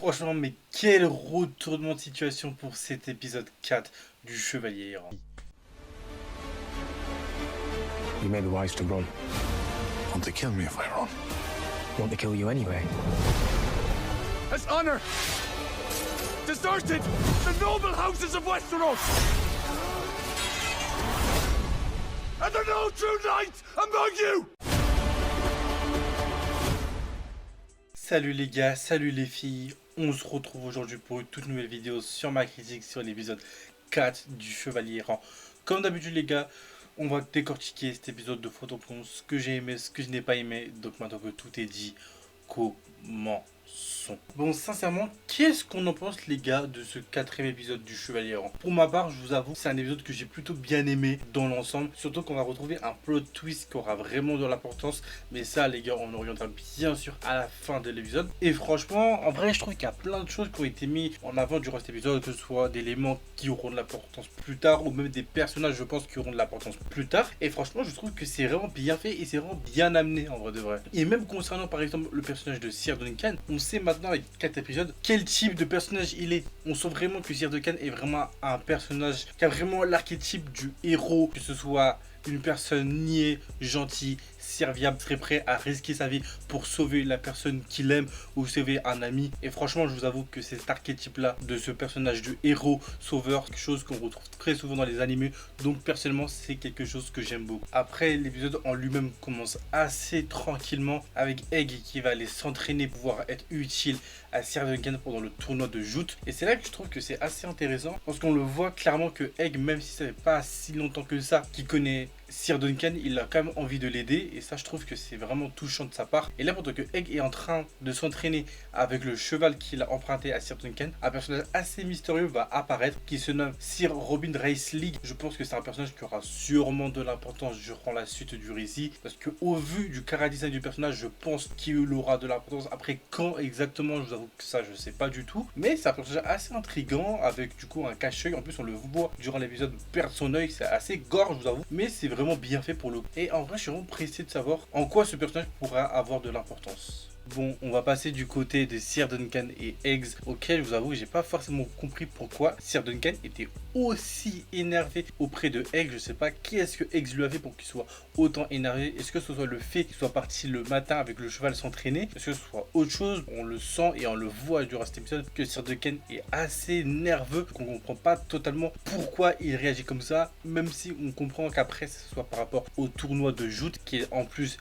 franchement, mais quel retournement de situation pour cet épisode 4 du Chevalier Errant. You may be wise to run. Want to kill me if I run? Want to kill you anyway. As honor deserted the noble houses of Westeros, and there no true knight among you. Salut les gars, salut les filles, on se retrouve aujourd'hui pour une toute nouvelle vidéo sur ma critique sur l'épisode 4 du Chevalier Errant. Comme d'habitude les gars, on va décortiquer cet épisode de Photopon, ce que j'ai aimé, ce que je n'ai pas aimé. Donc maintenant que tout est dit, commençons. Bon, sincèrement, qu'est-ce qu'on en pense les gars de ce quatrième épisode du Chevalier Errant? Pour ma part, je vous avoue, c'est un épisode que j'ai plutôt bien aimé dans l'ensemble. Surtout qu'on va retrouver un plot twist qui aura vraiment de l'importance. Mais ça les gars, on en reviendra bien sûr à la fin de l'épisode. Et franchement, en vrai, je trouve qu'il y a plein de choses qui ont été mis en avant durant cet épisode. Que ce soit d'éléments qui auront de l'importance plus tard, ou même des personnages, je pense, qui auront de l'importance plus tard. Et franchement, je trouve que c'est vraiment bien fait et c'est vraiment bien amené en vrai de vrai. Et même concernant par exemple le personnage de Sir Duncan, on sait maintenant avec 4 épisodes quel type de personnage il est. On sent vraiment que Sir Duncan est vraiment un personnage qui a vraiment l'archétype du héros, que ce soit une personne niais, gentille, serviable, très prêt à risquer sa vie pour sauver la personne qu'il aime ou sauver un ami. Et franchement, je vous avoue que c'est cet archétype-là de ce personnage de héros sauveur, quelque chose qu'on retrouve très souvent dans les animés. Donc personnellement, c'est quelque chose que j'aime beaucoup. Après, l'épisode en lui-même commence assez tranquillement avec Egg qui va aller s'entraîner, pouvoir être utile à Sir Duncan pendant le tournoi de joute. Et c'est là que je trouve que c'est assez intéressant parce qu'on le voit clairement que Egg, même si ça fait pas si longtemps que ça qu'il connaît Sir Duncan, il a quand même envie de l'aider et ça je trouve que c'est vraiment touchant de sa part. Et là pendant que Egg est en train de s'entraîner avec le cheval qu'il a emprunté à Sir Duncan, un personnage assez mystérieux va apparaître qui se nomme Sir Robin Raistley. Je pense que c'est un personnage qui aura sûrement de l'importance durant la suite du récit parce que au vu du chara-design du personnage, je pense qu'il aura de l'importance. Après quand exactement, je vous avoue que ça je sais pas du tout, mais c'est un personnage assez intriguant avec du coup un cache-œil. En plus on le voit durant l'épisode perdre son œil, c'est assez gore je vous avoue, mais c'est vraiment bien fait pour le coup. Et en vrai, je suis vraiment pressé de savoir en quoi ce personnage pourra avoir de l'importance. Bon, on va passer du côté de Sir Duncan et Eggs, auquel je vous avoue, j'ai pas forcément compris pourquoi Sir Duncan était aussi énervé auprès de Eggs. Je sais pas qu'est-ce que Eggs lui a fait pour qu'il soit autant énervé. Est-ce que ce soit le fait qu'il soit parti le matin avec le cheval s'entraîner? Est-ce que ce soit autre chose? On le sent et on le voit durant cet épisode que Sir Duncan est assez nerveux, qu'on comprend pas totalement pourquoi il réagit comme ça, même si on comprend qu'après ce soit par rapport au tournoi de joute qui est en plus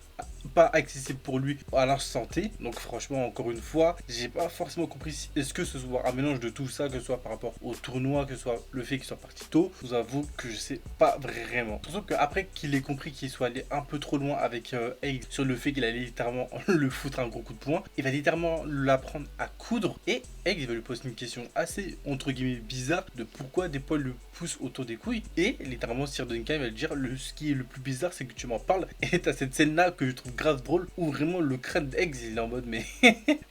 pas accessible pour lui à la santé. Donc franchement, encore une fois, j'ai pas forcément compris est-ce que ce soit un mélange de tout ça, que ce soit par rapport au tournoi, que ce soit le fait qu'il soit parti tôt. Je vous avoue que je sais pas vraiment. Surtout qu'après qu'il ait compris qu'il soit allé un peu trop loin avec Egg sur le fait qu'il allait littéralement le foutre un gros coup de poing, il va littéralement l'apprendre à coudre et Egg il va lui poser une question assez entre guillemets bizarre de pourquoi des poils le poussent autour des couilles. Et littéralement Sir Duncan va lui dire ce qui est le plus bizarre c'est que tu m'en parles. Et t'as cette scène là que je trouve grave drôle où vraiment le crâne d'Eggs il est en mode mais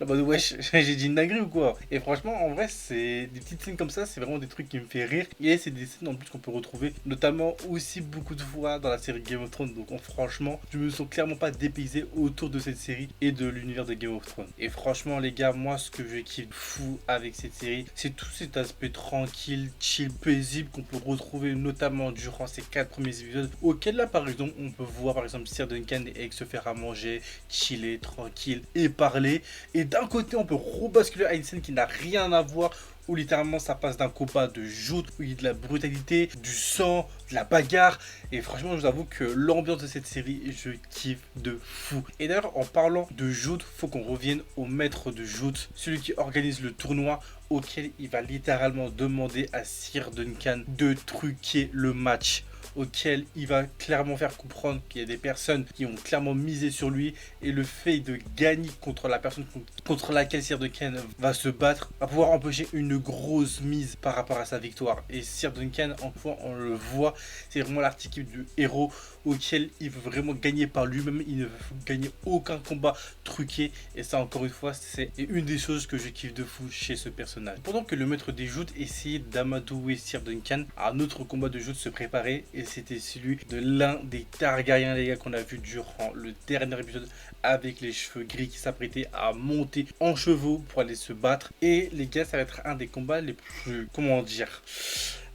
en mode wesh j'ai dit une dinguerie ou quoi. Et franchement en vrai c'est des petites scènes comme ça, c'est vraiment des trucs qui me fait rire et c'est des scènes en plus qu'on peut retrouver notamment aussi beaucoup de fois dans la série Game of Thrones. Donc franchement je me sens clairement pas dépaysé autour de cette série et de l'univers de Game of Thrones. Et franchement les gars, moi ce que je kiffe fou avec cette série c'est tout cet aspect tranquille, chill, paisible qu'on peut retrouver notamment durant ces 4 premiers épisodes auquel là par exemple on peut voir par exemple Sir Duncan et Egg se faire à manger, chiller, tranquille et parler. Et d'un côté, on peut rebasculer à une scène qui n'a rien à voir où littéralement ça passe d'un combat de joute où il y a de la brutalité, du sang, de la bagarre. Et franchement, je vous avoue que l'ambiance de cette série, je kiffe de fou. Et d'ailleurs, en parlant de joute, faut qu'on revienne au maître de joute, celui qui organise le tournoi auquel il va littéralement demander à Sir Duncan de truquer le match, auquel il va clairement faire comprendre qu'il y a des personnes qui ont clairement misé sur lui et le fait de gagner contre la personne contre laquelle Sir Duncan va se battre va pouvoir empêcher une grosse mise par rapport à sa victoire. Et Sir Duncan, encore une fois, on le voit, c'est vraiment l'archétype du héros auquel il veut vraiment gagner par lui-même, il ne veut gagner aucun combat truqué. Et ça encore une fois c'est une des choses que je kiffe de fou chez ce personnage. Pendant que le maître des joutes essayait d'amadouer Sir Duncan, un autre combat de joute se préparait et et c'était celui de l'un des Targaryens les gars qu'on a vu durant le dernier épisode avec les cheveux gris qui s'apprêtait à monter en chevaux pour aller se battre. Et les gars, ça va être un des combats les plus, comment dire,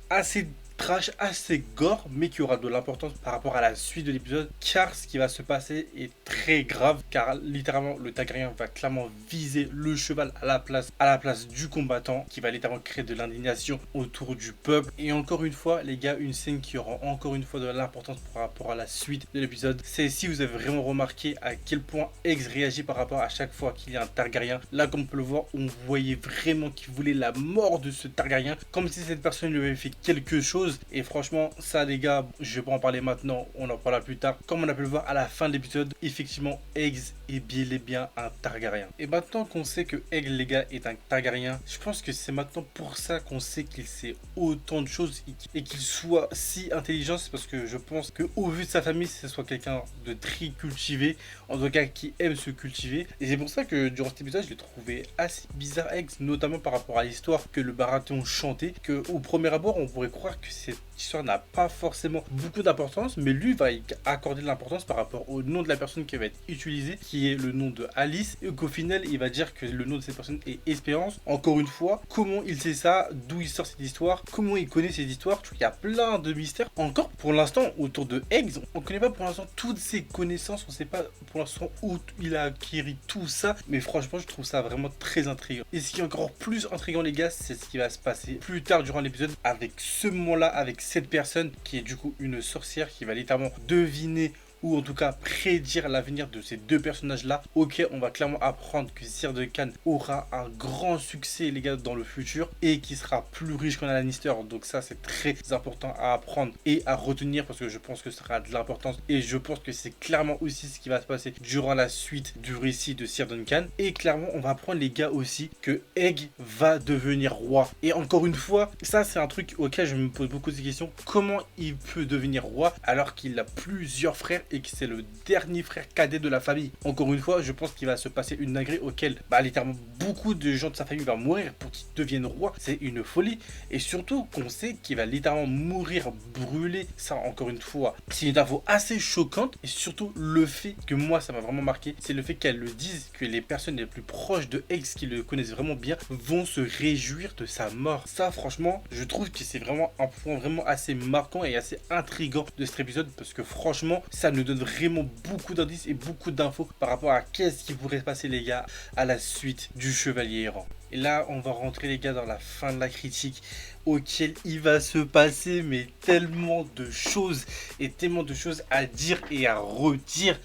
assez trash, assez gore, mais qui aura de l'importance par rapport à la suite de l'épisode, car ce qui va se passer est très grave, car littéralement le Targaryen va clairement viser le cheval à la place du combattant, qui va littéralement créer de l'indignation autour du peuple. Et encore une fois les gars, une scène qui aura encore une fois de l'importance par rapport à la suite de l'épisode, c'est si vous avez vraiment remarqué à quel point Aegs réagit par rapport à chaque fois qu'il y a un Targaryen. Là, comme on peut le voir, on voyait vraiment qu'il voulait la mort de ce Targaryen, comme si cette personne lui avait fait quelque chose. Et franchement, ça les gars, je vais pas en parler maintenant, on en parlera plus tard. Comme on a pu le voir à la fin de l'épisode, effectivement Aegs est bel et bien un Targaryen. Et maintenant qu'on sait que Aegs les gars est un Targaryen, je pense que c'est maintenant pour ça qu'on sait qu'il sait autant de choses et qu'il soit si intelligent. C'est parce que je pense que au vu de sa famille, ce soit quelqu'un de très cultivé, en tout cas qui aime se cultiver. Et c'est pour ça que durant cet épisode, je l'ai trouvé assez bizarre Aegs, notamment par rapport à l'histoire que le Baratheon chantait, que au premier abord on pourrait croire que cette histoire n'a pas forcément beaucoup d'importance, mais lui va y accorder de l'importance par rapport au nom de la personne qui va être utilisée, qui est le nom de Alice, et qu'au final il va dire que le nom de cette personne est Espérance. Encore une fois, comment il sait ça, d'où il sort cette histoire, comment il connaît cette histoire, il y a plein de mystères encore pour l'instant autour de Aegs. On ne connaît pas pour l'instant toutes ses connaissances, on ne sait pas pour l'instant où il a acquis tout ça, mais franchement je trouve ça vraiment très intriguant. Et ce qui est encore plus intriguant les gars, c'est ce qui va se passer plus tard durant l'épisode avec ce moment-là, avec cette personne qui est du coup une sorcière qui va littéralement deviner ou en tout cas prédire l'avenir de ces deux personnages là. Ok, on va clairement apprendre que Sir Duncan aura un grand succès les gars dans le futur et qui sera plus riche qu'un Lannister, donc ça c'est très important à apprendre et à retenir parce que je pense que ça sera de l'importance et je pense que c'est clairement aussi ce qui va se passer durant la suite du récit de Sir Duncan. Et clairement on va apprendre les gars aussi que Aegs va devenir roi. Et encore une fois, ça c'est un truc auquel je me pose beaucoup de questions. Comment il peut devenir roi alors qu'il a plusieurs frères et que c'est le dernier frère cadet de la famille? Encore une fois, je pense qu'il va se passer une dinguerie auquel littéralement beaucoup de gens de sa famille vont mourir pour qu'il devienne roi. C'est une folie. Et surtout qu'on sait qu'il va littéralement mourir brûlé. Ça encore une fois, c'est une info assez choquante. Et surtout le fait que moi ça m'a vraiment marqué, c'est le fait qu'elle le dise, que les personnes les plus proches de Aegs qui le connaissent vraiment bien vont se réjouir de sa mort. Ça franchement, je trouve que c'est vraiment un point vraiment assez marquant et assez intriguant de cet épisode, parce que franchement ça nous donne vraiment beaucoup d'indices et beaucoup d'infos par rapport à qu'est-ce qui pourrait se passer les gars à la suite du Chevalier Errant. Et là on va rentrer les gars dans la fin de la critique auquel il va se passer mais tellement de choses et tellement de choses à dire et à redire.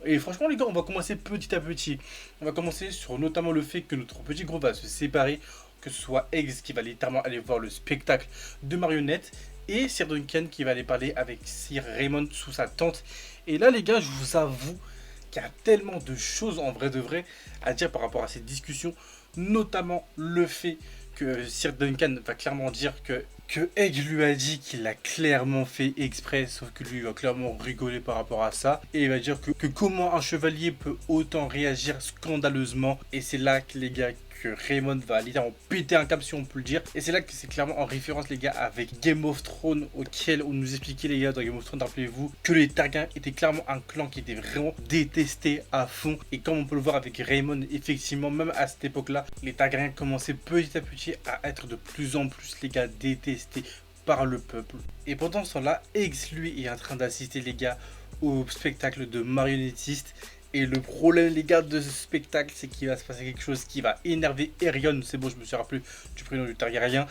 Et franchement les gars, on va commencer petit à petit. On va commencer sur notamment le fait que notre petit groupe va se séparer, que ce soit Aegs qui va littéralement aller voir le spectacle de marionnettes et Sir Duncan qui va aller parler avec Sir Raymond sous sa tente. Et là les gars, je vous avoue qu'il y a tellement de choses en vrai de vrai à dire par rapport à cette discussion, notamment le fait que Sir Duncan va clairement dire que Aegs lui a dit qu'il l'a clairement fait exprès, sauf que lui il va clairement rigoler par rapport à ça et il va dire que comment un chevalier peut autant réagir scandaleusement. Et c'est là que les gars, que Raymond va littéralement péter un câble si on peut le dire. Et c'est là que c'est clairement en référence les gars avec Game of Thrones, auquel on nous expliquait les gars dans Game of Thrones, rappelez-vous que les Targaryens étaient clairement un clan qui était vraiment détesté à fond. Et comme on peut le voir avec Raymond, effectivement même à cette époque là, les Targaryens commençaient petit à petit à être de plus en plus les gars détestés par le peuple. Et pendant ce temps là, Aegs lui est en train d'assister les gars au spectacle de marionnettistes. Et le problème les gars de ce spectacle, c'est qu'il va se passer quelque chose qui va énerver Aerion, c'est bon je me suis rappelé du prénom du Targaryen,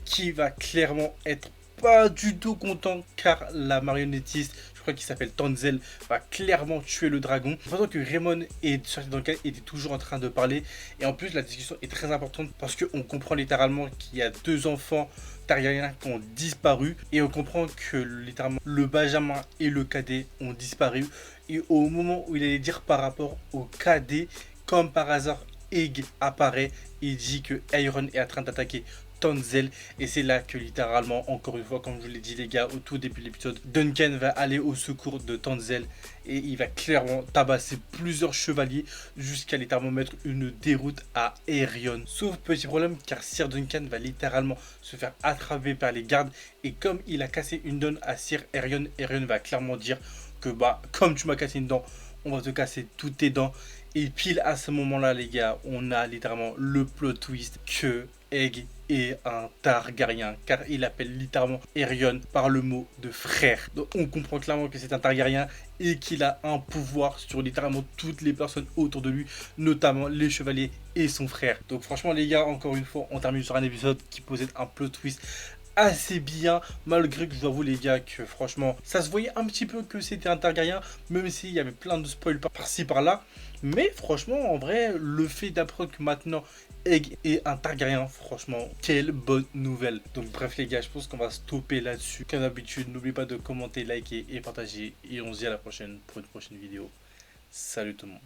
qui va clairement être pas du tout content car la marionnettiste, je crois qu'il s'appelle Tanzel, va clairement tuer le dragon. Pendant que Raymond et Sir Duncan étaient toujours en train de parler. Et en plus la discussion est très importante parce qu'on comprend littéralement qu'il y a deux enfants Targaryens qui ont disparu. Et on comprend que littéralement le Benjamin et le cadet ont disparu. Et au moment où il allait dire par rapport au cadet, comme par hasard, Egg apparaît et dit que Aeron est en train d'attaquer Tonsel, et c'est là que littéralement, encore une fois, comme je vous l'ai dit les gars au tout début de l'épisode, Duncan va aller au secours de Tonsel et il va clairement tabasser plusieurs chevaliers jusqu'à littéralement mettre une déroute à Aerion. Sauf petit problème, car Sir Duncan va littéralement se faire attraper par les gardes, et comme il a cassé une dent à Sir Aerion, Aerion va clairement dire que bah comme tu m'as cassé une dent, on va te casser toutes tes dents. Et pile à ce moment-là, les gars, on a littéralement le plot twist que Egg est un Targaryen, car il appelle littéralement Aerion par le mot de frère. Donc on comprend clairement que c'est un Targaryen et qu'il a un pouvoir sur littéralement toutes les personnes autour de lui, notamment les chevaliers et son frère. Donc franchement les gars, encore une fois, on termine sur un épisode qui possède un plot twist assez bien, malgré que je dois avouer les gars que franchement ça se voyait un petit peu que c'était un Targaryen, même s'il y avait plein de spoils par-ci par-là. Mais franchement en vrai, le fait d'apprendre que maintenant Egg est un Targaryen, franchement quelle bonne nouvelle. Donc bref les gars, je pense qu'on va stopper là-dessus. Comme d'habitude, n'oubliez pas de commenter, liker et partager, et on se dit à la prochaine pour une prochaine vidéo. Salut tout le monde.